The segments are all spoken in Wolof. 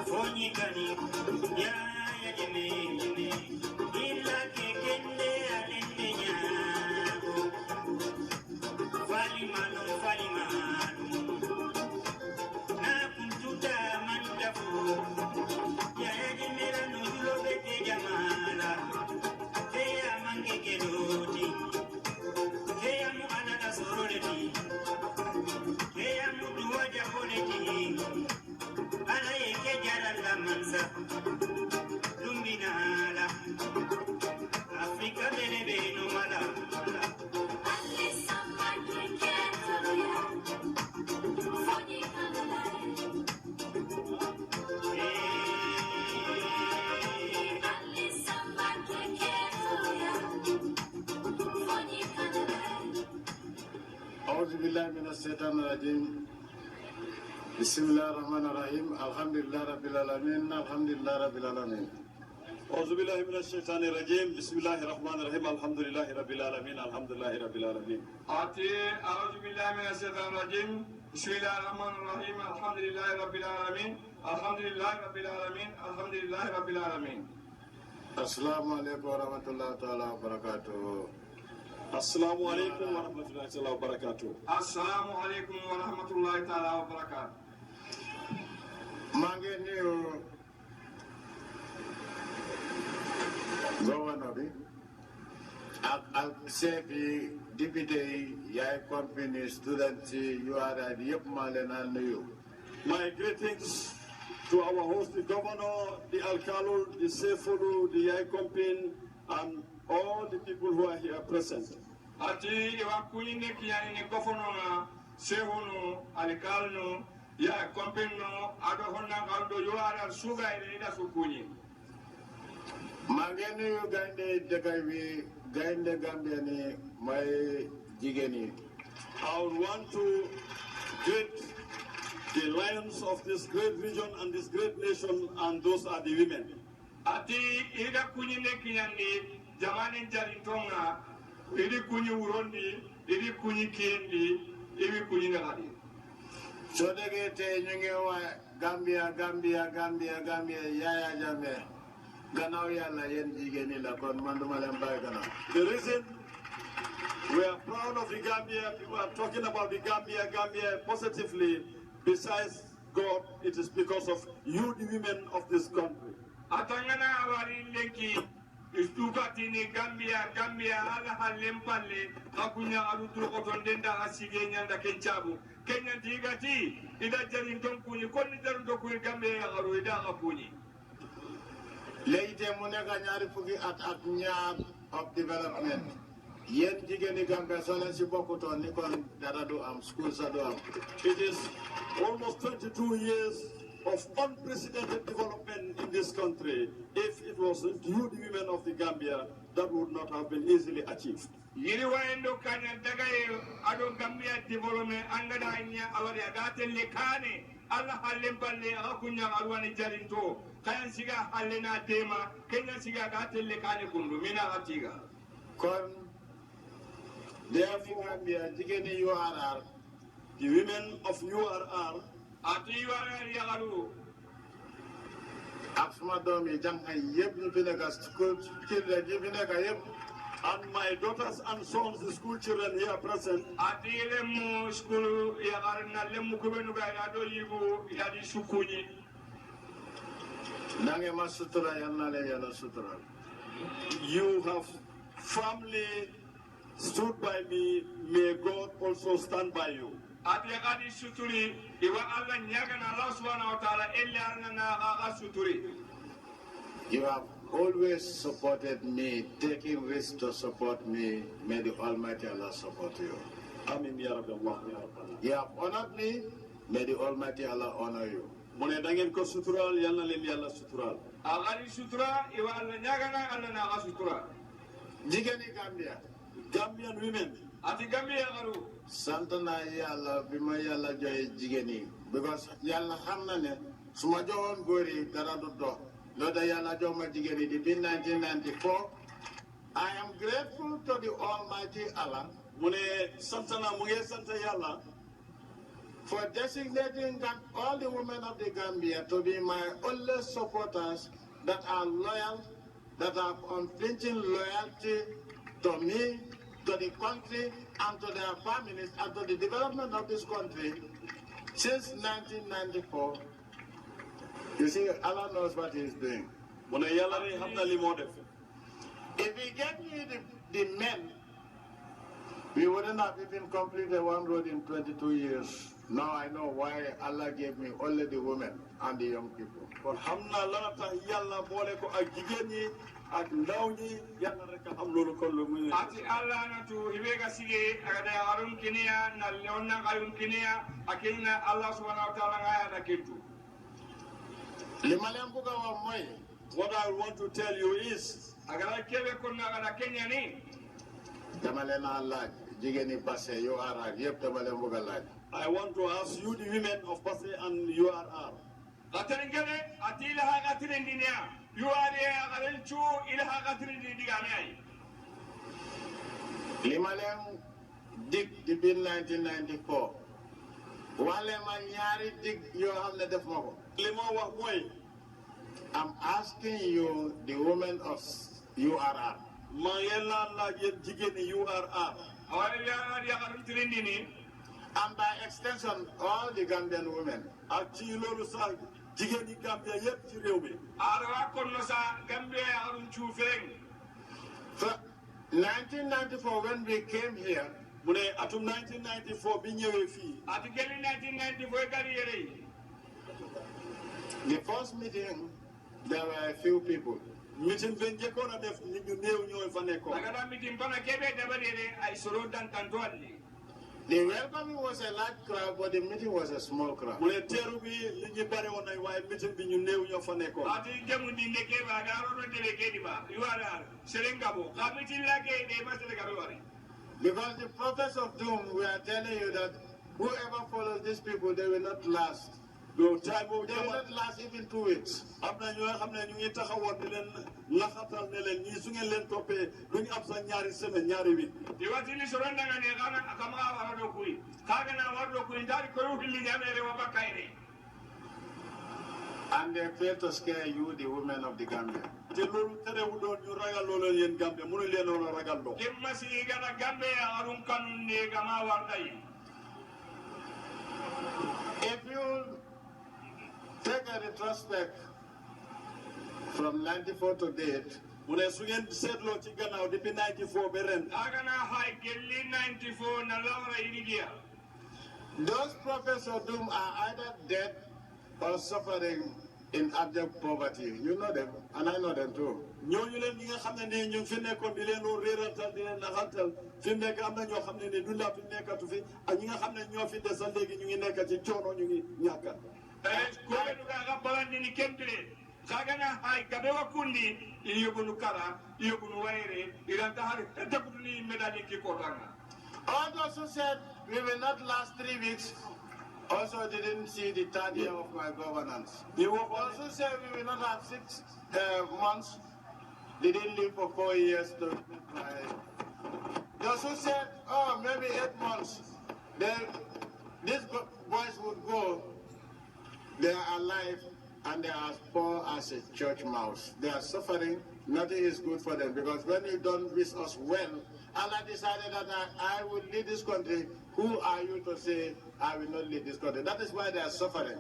Fonyikani ya jeme ila kekende alendenya Falimano na kuntuta manitafu ya jemera no julobete jamala Teya mangeke doti Teya mu anada soroleti Teya mu duwa jaboleti Ana yeke jarala mansa Lumbinala Afrika belebe no mala أعوذ بالله من الشيطان الرجيم بسم الله الرحمن الرحيم الحمد لله رب العالمين الحمد لله رب العالمين أعوذ بالله من الشيطان الرجيم بسم الله الرحمن الرحيم الحمد لله رب العالمين الحمد لله رب العالمين أعوذ بالله من الشيطان الرجيم بسم الله الرحمن الرحيم الحمد لله رب العالمين الحمد لله رب العالمين الحمد لله رب العالمين السلام عليكم ورحمة الله تعالى وبركاته السلام عليكم ورحمة الله تعالى وبركاته السلام عليكم ورحمة الله تعالى وبركاته Mange niyo Governor bi ak sefi député yaay company students URI yëpp maa leen a nuyu. My greetings to our host, the governor, the alcalde, the sefulu, the yai compin, and all the people who are here present. Ati iwa kunyine kiyani ni governor sehunu alcalde ya compino ado honna galdo URI suga ida sukunyi. Mange nuyu gaynde dëkk bi gaynde Gambia ni may jigéen yi. I would want to greet the lions of this great region and this great nation, and those are the women. Ati ida kunyine kiyani jamani jarintonga idi kunyi urondi idi kunyi kiendi idi kunyi nagadi. soo déggee tey ñu ngi wax Gambia Yaya Jammeh gannaaw yàlla yéen jigéen ñi la kon man duma leen bàyyi gannaaw. The reason we are proud of the Gambia, people are talking about the Gambia positively, besides God, it is because of you, the women of this country. Atangana awari lenki istukati ni Gambia ala halempale akunya arutu kotondenda asige nyanda kenchabu Kenya tigati ida jarinton kuni konni darudo kuni Gambia ya garu ida akuni. léegi tey mu nekk ñaari fukki at ak ñaar of development yéen jigéeni Gambia soo leen si bokkutoon ni kon dara du am school sa du am. It is almost 22 years of unprecedented development in this country. If it wasn't you, the women of the Gambia, that would not have been easily achieved. Yiri waendo kanya dagaye ado Gambia development angada nya awari adate lekane Allah halemballe akunya arwani jarinto kayan siga halena tema Kenya siga adate lekane kundu mina atiga kon therefore Gambia jigéeni URR the women of URR ati URR yagaru ak suma doom yi jàng yëpp ñu fi nekk school children yi fi nekk yëpp and my daughters and sons, the school children here present. Ati lemu school yagaru na lemu kubenu ga ado yibu yadi sukuni nange ma sutura yal na leen Yàlla sutura. You have firmly stood by me. May God also stand by you. Ati yagadi suturi iwa Allah nyaga na Allah subhanahu wa ta'ala illa na suturi. You have always supported me, taking risk to support me. May the Almighty Allah support you. Amin ya Rabbi Allah ya Rabbi. You have honored me. May the Almighty Allah honor you. Mune dangen ko sutural yalla len Yalla sutural. Agadi sutura iwa Allah nyaga na Allah na sutura. Jigéeni Gambia. Gambian women. Ati Gambia yagaru. sant naa Yàlla bi ma Yàlla joxe jigéen yi because Yàlla xam na ne su ma joxoon góor yi dara du dox loolu da Yàlla jox ma jigéen yi depuis 1994 I am grateful to the Almighty Allah Mune santana mu ngi sant Yàlla for designating all the women of the Gambia to be my only supporters that are loyal, that have unflinching loyalty to me, to the country, and to their families, and to the development of this country since 1994. You see, Allah knows what He is doing. If He gave me the men, we wouldn't have even completed one road in 22 years. Now I know why Allah gave me only the women and the young people. ati Allah na tu hibega sige agada arum kinia na leonna arum kinia akina Allah subhanahu wa ta'ala ngaya na kitu. Limalembuga wa moy. What I want to tell you is, Agada kebe kunna agada Kenya ni. Tamalena Allah jigeni passe yo ara yep tamalembuga laj. I want to ask you, the women of Pasay and URR. Gataringene atila ha gatirindinia. URR agaden chu ilaha gatirindinia. Limalem dig the bill 1994. Wale manyari dig yo hamne def mako. Lima wax moy, I'm asking you, the women of URR. ma yella la jigeni URR. Awale ya garum tirindini. And by extension, all the Gambian women. Ak ci lolu sa jigeni Gambia yépp ci réew mi. Arawa konno sa Gambia garum chu feng. So, 1994, when we came here, Mu ne atum 1994 bi ñëwé fi. Ati geli 1994 gari yere. the first meeting, there were a few people. Meeting ben jekona def nit ñu néew ñoy fa nekkoon. Agada mitim bana kebe dabadere ay soro dan tantoali. The welcoming was a large crowd, but the meeting was a small crowd. Mu ne teeru bi li ñu bari woon ay waaye meeting bi ñu néew ñoo fa nekkoon. Ati jamu dinde ke ba garo no tele ke diba. Yuara serengabo. Kamiti lage de masele kabewari. Because the prophets of doom were telling you that whoever follows these people, they will not last. Do time They will not last even 2 weeks. am na ñoo xam ne ñu ngi taxawoon di leen laxatal ne leen ñii su ngeen leen toppee duñu am sax ñaari semaine ñaari week. Iwati ni soro ndanga ne kana akama waro kuyi. Kaga na waro kuyi ndari ko yuhili nyamere wabakaire. And they failed to scare you, the women of the Gambia. te loolu terewu doon ñu ragal loolu yéen Gambia mënu leen woon a ragal loo. Demma si gana gambe arun kanun ne gama wardai. If you take a retrospect from 94 to date, mu ne su ngeen seetloo ci gannaaw depuis 94 ba ren. Agana hay gelli 94 na lawra irigia. those prophets of doom are either dead or suffering in abject poverty. You know them, and I know them too. ñooñu leen ñi nga xam ne nii ñu ngi fi nekkoon di leen réerantal di leen naxantal fi mu nekk am na ñoo xam ne nii dundaatu nekkatu fi ak ñi nga xam ne ñoo fi desal léegi ñu ngi nekk ci coono ñu ngi ñàkka. Ko be duga ga balandi ni kentire. Kagana hay gabewa kundi iyogunu kara iyogunu waire iranta har tekutuni medali ki kodanga. All those who said we will not last 3 weeks also didn't see the 3rd year of my governance. ñi waxoon Those who said we will not have 6 months didn't live for 4 years to those who said, oh, maybe 8 months, then these boys would go. They are alive and they are as poor as a church mouse. They are suffering. Nothing is good for them because when you don't wish us well, Allah decided that I will lead this country. Who are you to say I will not lead this country? That is why they are suffering.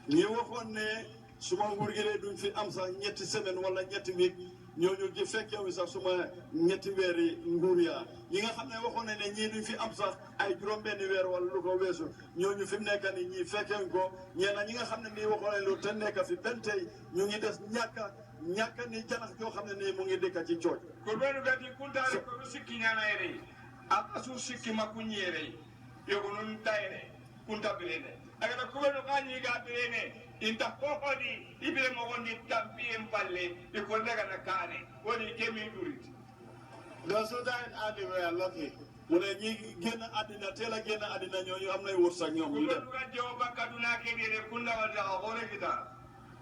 ñi waxoon ne suma nguur gi de duñ fi am sax ñetti semaine wala ñetti week ñooñu gi fekkee wi sax suma ñetti weeri nguur yaa ñi nga xam ne waxoon ne ñii duñ fi am sax ay juróom-benni weer wala lu ko weesu ñooñu fi mu nekk ni ñii fekkee ko ñeena ñi nga xam ne nii waxoon ne lu te nekk fi benn tey ñu ngi des ñàkka ni janax joo xam ne nii mu ngi dëkk ci cooj. Ko be duga ti kuntare ko sikki nyana yere. Akasu sikki makunyi yere. Yogunun tayre kunta bilene. Agana ko be duga nyi ga bilene. Inta kokodi ibile mo wondi tampi empalle e ko daga na kane. Woni kemi durit. Those who died early were lucky. mu ne ñi génn àddina teel a génn àddina ñooñu am nay wërsëg ñoom Ko ñu be dem. duga jewo bakaduna ke dire kunda wala hore kita.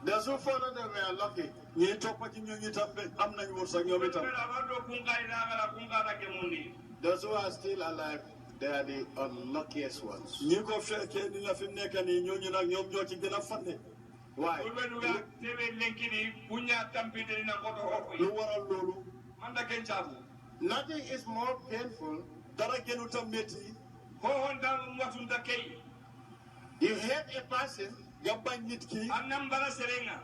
Those who followed them were lucky. ñi toppa ci ñooñu itam am nañ wërsëg ñoom itam. Ko be la wado kunga ina ngala kunga na ke mundi. Those who are still alive, they are the unluckiest ones. ñi ko fekkee ni la fi nekk nii ñooñu nag ñoom ñoo ci gën a fande. Why? Ulbenuga tebe lenkini bunya tampite na koto hoko lu waral loolu. manda kenchabu Nothing is more painful. dara gënu ta métti. ho honda watunda kay You hate a person, nga bañ nit ki. annam bara serenga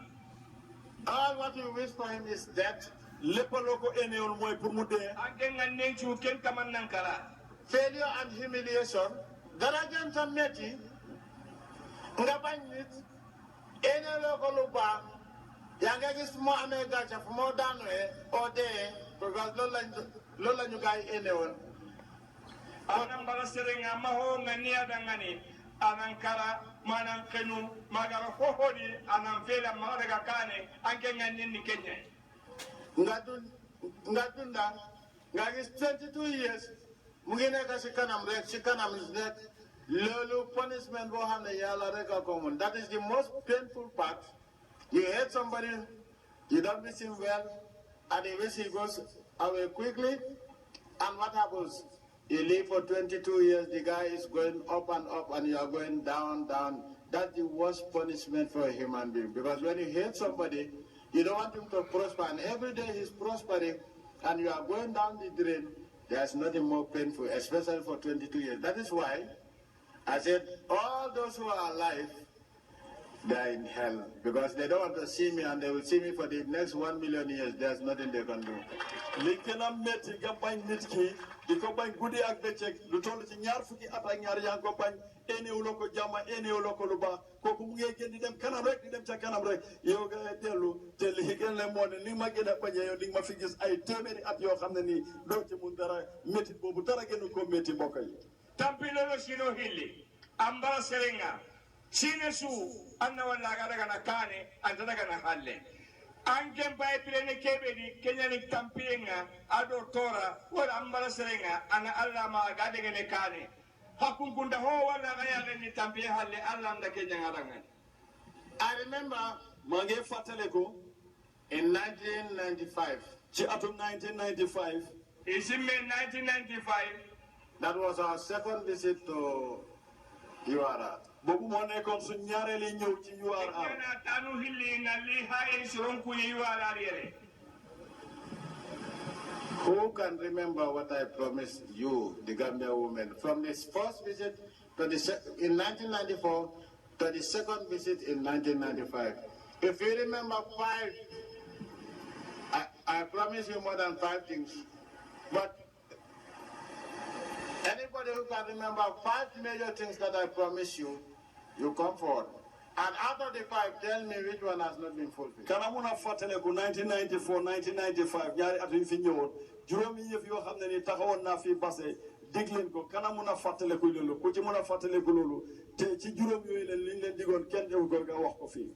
all what you wish for him is death, lépp loo ko éneewul mooy pour mu dee. anke nganenchu ken kaman nankara failure and humiliation. Dara gën sa metti nga bañ nit ene loo ko lu baax yaa nga gis fu moo amee gàcce fu moo daanoo oo dee because loolu la ñu gars yi ene woon. annam bara serenga maho ngania dangani anankara manan kenu magara hohodi anan fela maraga kane anke nganin ni kenya nga dunda nga gis 22 years mu ngi nekk si kanam is rek loolu punishment boo xam ne yàlla rek a ko mun. That is the most painful part. You hate somebody, you don't wish him well, and you wish he goes away quickly, and what happens? You live for 22 years, the guy is going up, and you are going down. That's the worst punishment for a human being, because when you hate somebody, you don't want him to prosper, and every day he's prospering, and you are going down the drain. There's nothing more painful, especially for 22 years. That is why I said all those who are alive, they are in hell, because they don't want to see me, and they will see me for the next 1 million years. There's nothing they can do. li gën a métti nga bañ nit ki di ko bañ guddi ak bëccëg lu toll ci ñaar fukki at ak ñaar yaa ngi ko bañ éneewuloo ko jàmm éneewuloo ko lu baax kooku mu ngi gën di dem kanam rek di dem ca kanam rek yow nga dellu te li gën le moo ne ni ma gën a bañee yow di nga ma fi gis ay téeméeri at yoo xam ne nii doo ci mun dara métti boobu dara gënu ko métti mbokk yi. tampilolo sino hilli ambara serenga sine su anna walla daga na kane anta daga na halle anke bay pilene kebe di kenya ni tampienga ado tora wala ambara serenga ana alla ma gade gene kane hakun kunda ho wala ga yalla ni tampie halle alla nda kenya ngadanga. I remember maa ngi fàttale ko in 1995, ci atum 1995 isimme 1995 that was our second visit to URR. boobu moo nekkoon suñ ñaareeli ñëw ci URR. kana tanu hilli ngalli ha en suron ku URR yere. Who can remember what I promised you, the Gambia women, from this first visit in 1994 to the second visit in 1995? If you remember 5, I promised you more than 5 things. But anybody who can remember 5 major things that I promised you, you come forward. And out of the 5, tell me which one has not been fulfilled. kana mun a fàttaleku 1994 1995 ñaari at yu fi ñëwoon juróomi yëf yoo xam ne ni taxawoon naa fi base dégg leen ko kana mun a fàttaleku loolu ku ci mun a fàttaleku loolu te ci juróom yooyu leen liñ leen digoon kenn defu ko nga wax ko fii.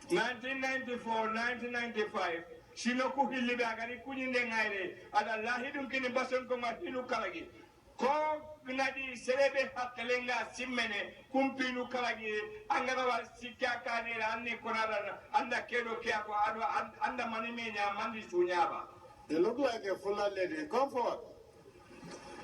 1994 1995 sino ku hilli be agani kunyinde ngaire ada lahidum kini bason ko hilu kalagi ko gnadi serebe hakkelenga simmene kumpinu kalagi angara wa sikya kanira anni konara anda kedo kya ko ado anda manimenya mandi sunyaba. You look like a full lady. Come forward.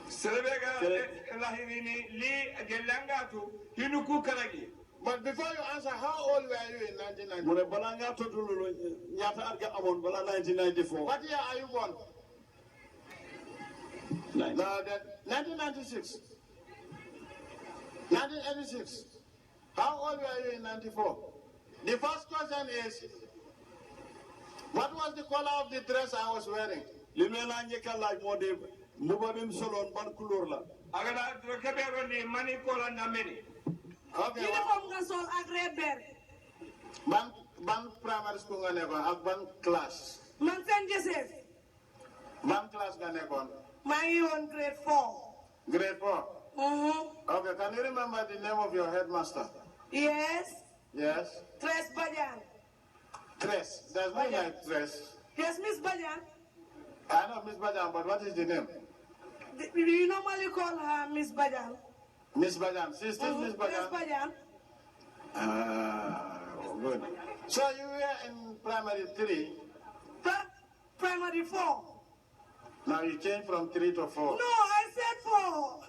Serebe ga lahidini li gelanga tu hinu ku kalagi. But before you answer, how old were you in 1994? mu ne balaa ngaa tontu loolu ñaata at nga amoon balaa 1994. What year are you born? No, that 1996. 1986. How old were you in 94? The first question is, what was the color of the dress I was wearing? li me laa njëkk a laaj moo di mbuba bi mu soloon ban couleur la. Agada kebero ni mani kola na meni. Okay. Uniform nga sol ak red bear. Ban primary school nga nekkoon ak ban class? Man Saint Joseph. Ban class nga nekkoon? maa ngi woon grade 4. Grade 4? Okay, can you remember the name of your headmaster? Yes. Yes? Tres Bajan. Tres. There's no like Tres. Yes, Miss Bajan. I know Miss Bajan, but what is the name? You normally call her Miss Bajan. Miss Bajan. She's still Miss Bajan? Tres Bajan. Good. So you were in primary 3. Primary 4. Now you changed from 3 to 4. No, I said 4.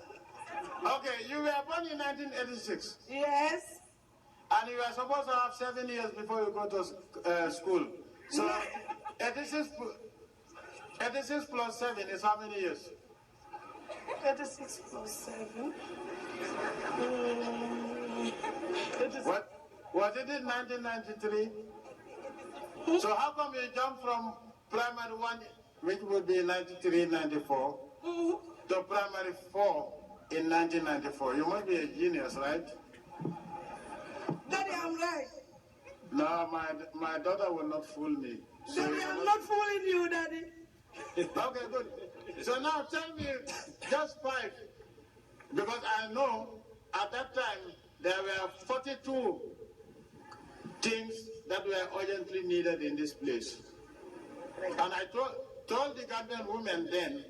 Okay, you were born in 1986, Yes. and you are supposed to have 7 years before you go to school. So 86 plus 7 is how many years? 36 plus 7. What? Was it in 1993? So how come you jumped from primary 1, which would be 93, 94, to primary 4 in 1994? You must be a genius, right? Daddy, I'm right. No, my daughter will not fool me. So Daddy, I'm not fooling you, Daddy. Okay, good. So now tell me just 5, because I know at that time there were 42 things that were urgently needed in this place. And I told the Gambian women then,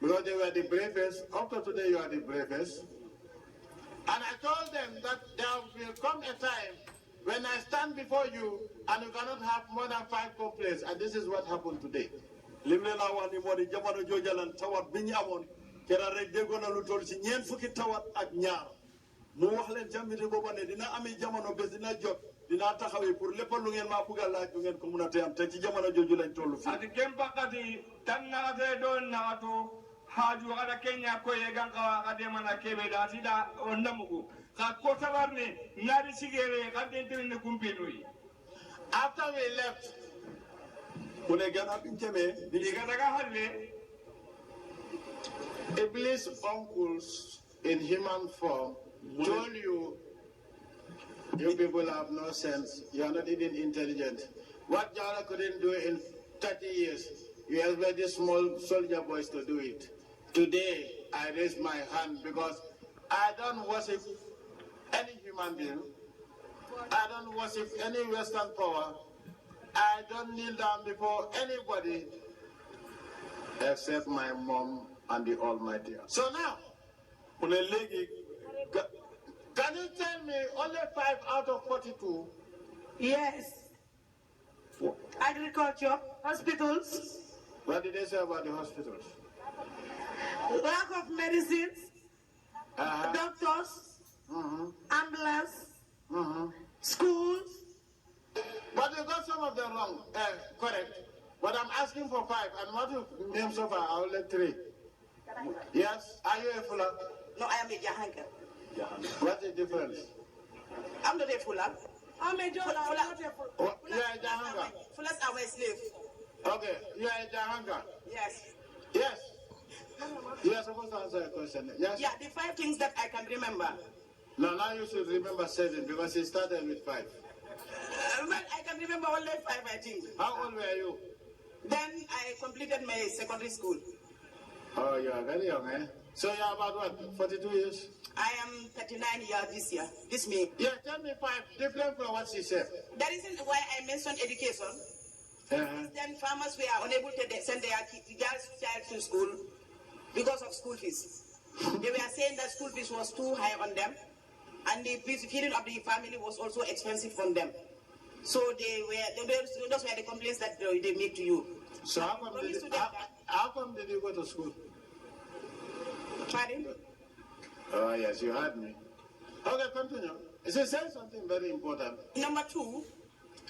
because they were the bravest, up to today you are the bravest, and I told them that there will come a time when I stand before you and you cannot have more than 5 complaints, and this is what happened today. limlela wani modi jamono jojalan tawat biñu amon kera rek degona lu tol ci ñeen fukki tawat ak ñaar mu wax leen tamit booba ne dina amee jamono bés dina jot dina taxawee pour lépp lu ngeen maa bugg a laaj du ngeen ko mun a te am te ci jamono jooju lañ toll fii ati kempakati tan naate ɗon naato haaju aɗa keña koye gankawa aka demana keɓe da tiɗa o namugu ka ko tawarne naari sigere ka dentirine kumpinoyi After we left, mu ne gannaaw biñ demee ɗi gataga halle Iblis uncles in human form told you, you people have no sense, you are not even intelligent. What Jara couldn't do in 30 years, you expect these small soldier boys to do it. Today, I raise my hand because I don't worship any human being. I don't worship any Western power. I don't kneel down before anybody except my mom and the Almighty. So now, mu ne léegi can you tell me only 5 out of 42? Yes. Agriculture, hospitals, What did they say about the hospitals? lack of medicines, Uh-huh. doctors, ambulance, Mm-hmm. schools. But you got some of them wrong. Correct. But I'm asking for 5, and what you name so far? I'll let 3. Yes? Are you a Fuller? No, I am a Jahanka. What's the difference? I'm not a Fuller. I'm a Jola, I'm not a fool. Oh, you are a Jahanga. Fullers are my slave. Okay, you are a Jahanga. Yes. Yes. You are supposed to answer a question. Yes? Yeah, the 5 things that I can remember. No, now you should remember 7 because it started with 5. Well, I can remember only 5, I think. How old were you? Then I completed my secondary school. Oh, you are very young, eh? So you are about what, 42 years? I am 39 years this year, this May. Yeah, tell me 5, different from what she said. The reason why I mentioned education, Uh-huh. then farmers were unable to send their child to school because of school fees. They were saying that school fees was too high on them, and the feeding of the family was also expensive on them. So those were the complaints that they made to you. So how come did you go to school? Pardon? Oh, yes, you heard me. Okay, continue. She said something very important. Number 2,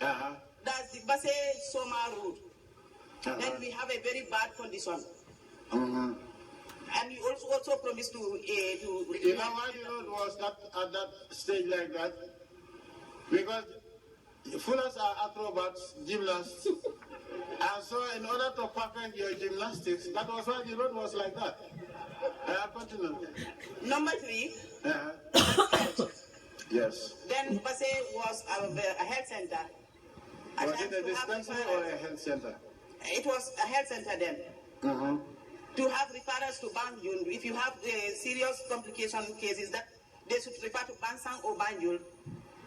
Uh-huh. that's the Basse Soma Road. Uh-huh. Then we have a very bad condition. Mm-hmm. And you also promised to You know why the road was not at that stage like that? Because Fullers are acrobats, gymnasts. And so in order to perfect your gymnastics, that was why the road was like that. Continue. Number 3, Uh-huh. Yes. then Basse was a health center. At Was it times a to have dispensary or a referrals- health center? It was a health center then. Mm-hmm. To have referrals to Banjul, if you have serious complication cases, that they should refer to Bansang or Banjul.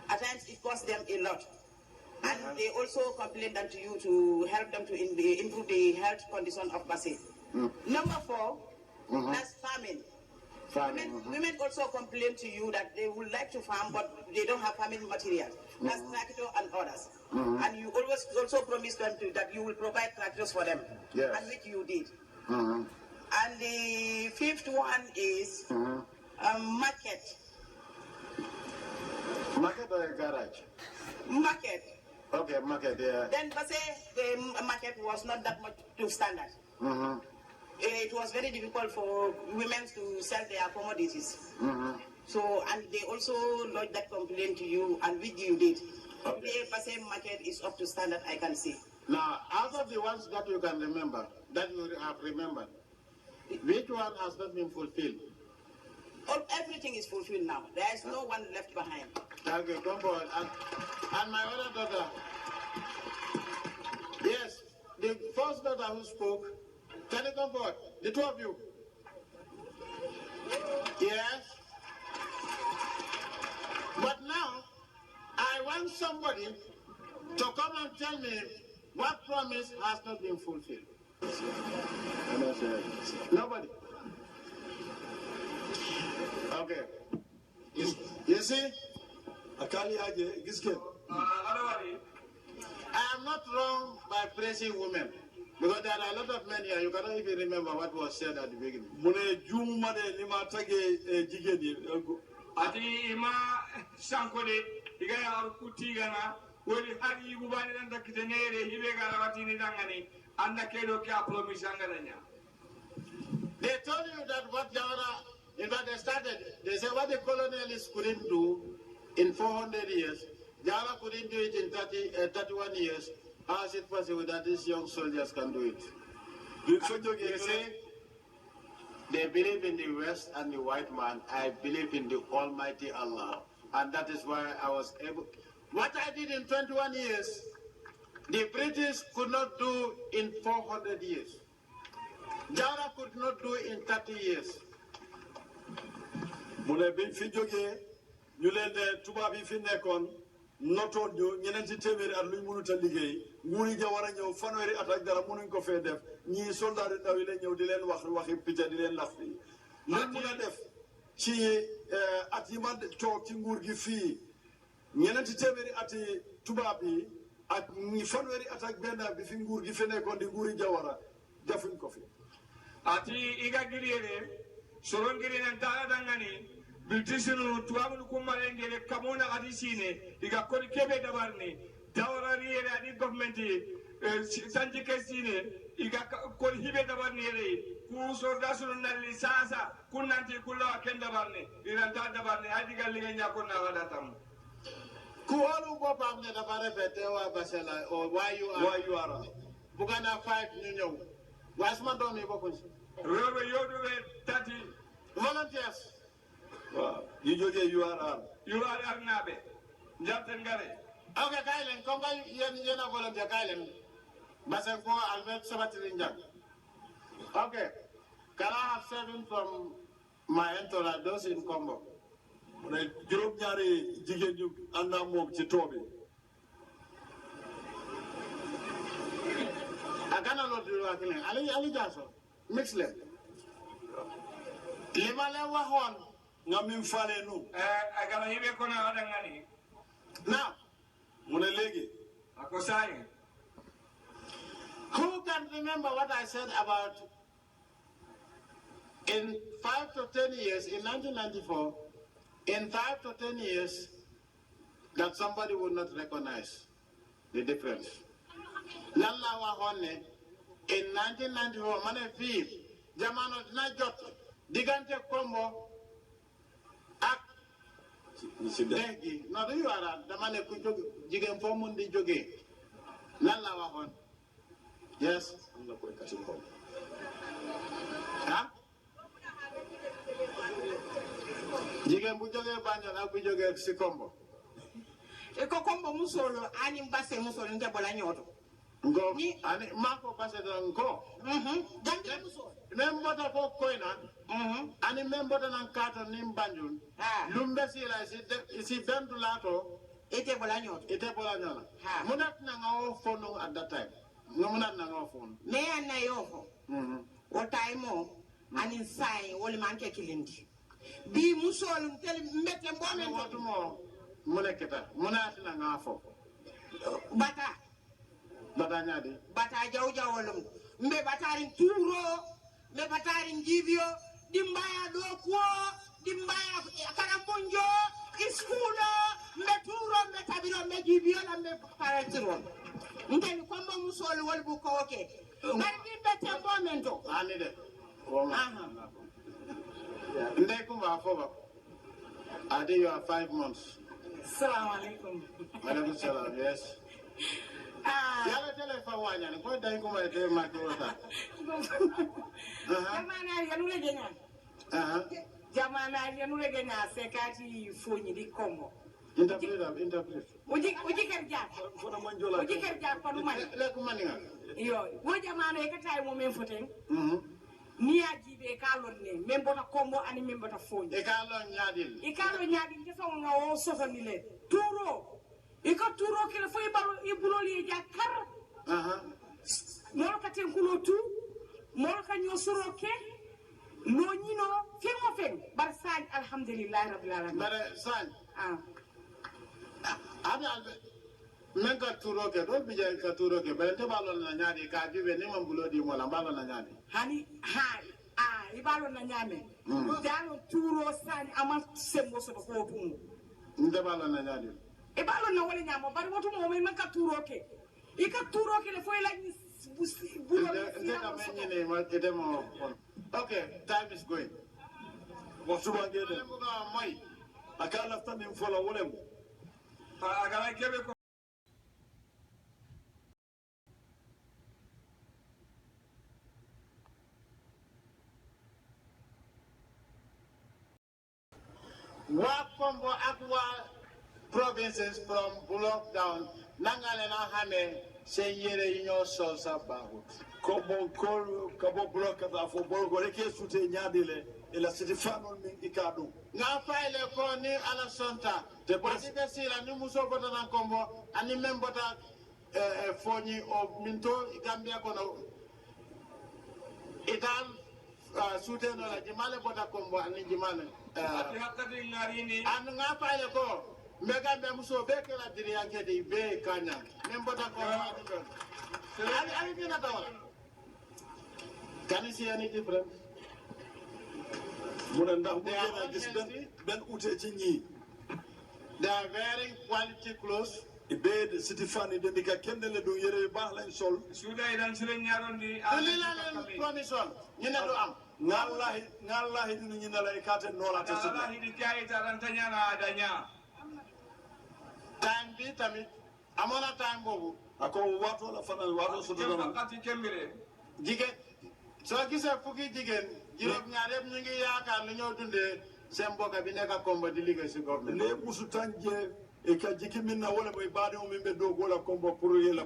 At times it costs them a lot. And they also complain that to you to help them to improve the health condition of Basse. Number 4, that's farming. Women also complain to you that they would like to farm, but they don't have farming materials. That's tractor and others. And you always also promised them that you will provide tractors for them, Yes. and which you did. Mm-hmm. And the 5th one is Market. Market or a garage? Market. Okay, market, yeah. Then Basse, the market was not that much to standard. Mm-hmm. It was very difficult for women to sell their commodities. Mm-hmm. So, and they also lodged that complaint to you, and which you did. Okay. Today, Basse market is up to standard, I can see. Now, out of the ones that you can remember, that you have remembered, which one has not been fulfilled? Everything is fulfilled now. There is no one left behind. Okay, come forward. And my other daughter. Yes, the first daughter who spoke. Can you come forward? The two of you. Yes. But now, I want somebody to come and tell me what promise has not been fulfilled. Nobody. Okay. You see? I am not wrong by praising women. Because there are a lot of men here, you cannot even remember what was said at the beginning. Ati ima sankole igaya arkuti gana woli hari gubani nanda kitenere hibe garawati ni dangani anda kedo kya promise angaranya. They told you that what Jawara, in fact they started, they said what the colonialists couldn't do in 400 years, Jawara couldn't do it in 31 years. How is it possible that these young soldiers can do it? They say they believe in the West and the white man. I believe in the Almighty Allah. And that is why I was able. What I did in 21 years, the British could not do in 400 years. Jawara could not do in 30 years. noto ñu ñeneen ci téeméeri at luñ mënut a liggéey nguuri ja war a ñëw fanweeri at ak dara mënuñ ko fee def ñii soldat yi ndaw yi la ñëw di leen wax waxi picca di leen lax fii luñ mën a def ci at yi ma toog ci nguur gi fii ñeneen ci téeméeri at yi tubaab yi ak ñi fanweeri at ak benn bi fi nguur gi fi nekkoon di nguuri jawara defuñ ko fi ati iga giriere soron girina dala dangani biltisinu tuwamul kumalengele kamona adisine iga kodi kebe dabarni dawara riere adi governmenti sanji kesine iga kodi hibe dabarni yere ku sordasu nalli sasa kunanti kulla ken dabarni iranta dabarni adi gallinga nyakonna wadatam ku olu bopam ne dafa répété wa basela o why you are bugana 5 ñu ñëw wasma doom yi bokkuñ ci Robe yodo tati volunteers. Wow. You joge URR nabe. Jamten ngare. Okay, Kailen, konga yena volunteer Kailen. Basen ko Albert Sabatiri Njang. Okay. Can I have 7 from my entourage, those in Combo? Juróom ñaari jigéen ñu ànd ak moom ci tool bi. Agana lo di wa kile. Ali jaso. Mix them. Lima le waxoon nga min faale nu. Agala hibe kona wadangani. Now, mu ne léegi. Ako sayi. Who can remember what I said about in 5 to 10 years, in 1994, in 5 to 10 years, that somebody would not recognize the difference? Lalla wahone in 1994, mane fi jamano dina jot digante Kombo ak degi no do you ara damane ku jog jigen fo mun di joge lalla wahon yes amna koy kati ko ha jigen bu joge Banjul ak bu joge ci Kombo e ko Kombo musolo ani mbase musolo ndebola nyoto ngo ani mako base do ngo dambe musolo même bota ko koyna ani même bota nan kata nim Banjul lumbe sila si bendu lato ete bola nyoto munat na ngawo fono at that time munat na ngawo fono me anna yofo o taimo ani sai woli manke kilindi bi musol tel mbete mbomen watu mo muneketa munat na ngafo bata nyadi bata jawjawolum mbe batari turo mbe batari njivio dimbaya do ko dimbaya karamunjo iskulo meturo metabiro mejibio la me parentiro ngeni kombo musol wol bu ko oke barbi betembo mento ani de ndey kumba foba I think you are 5 months. Assalamu alaikum. Alaikum salam, yes. Yala telefa wanya ni kwa dai kuma ite makiwata. Jamana yanule genya. Jamana yanule genya sekati fonyi di Congo. Interpret. Uji kerja. Uji kerja panumani. Le kumani Yo, wo jamana ekata mo men foten. Ni ajibe kalon ne membota Congo ani membota fonyi. E kalon nyadil. I kalon nyadil ke fa nga o sofa ni le. Turo. Iko turo kele fo ibalo ibuloli jakar. Molo katen kulo tu. Molo kanyo soroke. No nyino fengo fen bar sañ alhamdulillah rabbil alamin. Bare sañ. Abi albe. Men ka turo ke do bija ka turo ke bare te balon na nyadi ka bibe ni mambulo di mola balon na nyadi. Hani ibalo na nyame. Dano turo sañ ama sembo so ko pum. Nde balon na nyadi. Ibalo na wala nyama bari wotu mo men ka turo ke. Ika turo ke le fo la ni bulo. Nde ka men ni ma ede mo. Okay, time is going. Wasuba ngede. Moy. Akala fami mfola wolem. Agala kebe ko Wakombo Akwa provinces from Bullock down, Nangale na Hame, say yere inyo solsa bahut. Kobo kol kabo bloka da fo bolgo reke sute nyadile ila sitifano min ikadu. Nga file ko ni ala sonta. Te pasika sila ni muso bota na kombo, ani membota fonyi o minto Gambia kono. Itam sute no la jimale bota kombo ani jimale. ati hakkati ngarini Anu nga file ko mega be muso be kala diri yanke di be kanya. Membota kombo ani bina tawala. Can you see any difference? Muna ndax bu gëna gis ben outé ci ñi. They are wearing quality clothes. Be sitifani de ndika kendele do yere yu baax lañ sol. suuda idan sire ñarondi Tulila len promission. You know do am. Ngallahi dinu ñi nalay kate nola ta Allah hidi kayita ran tanyana adanya Time bi tamit amona time bobu. ako wato la fanal wato so do hakkati kembire Jigen so gisee fukki jigéen juróom ñaar yëpp ñu ngi yaakaar ni ñoo dundee seen mbokk bi nekk Kombo di liggéey si government. ne musu tanje e ka jiki minna wala boy baade o min be do gola kombo pour yela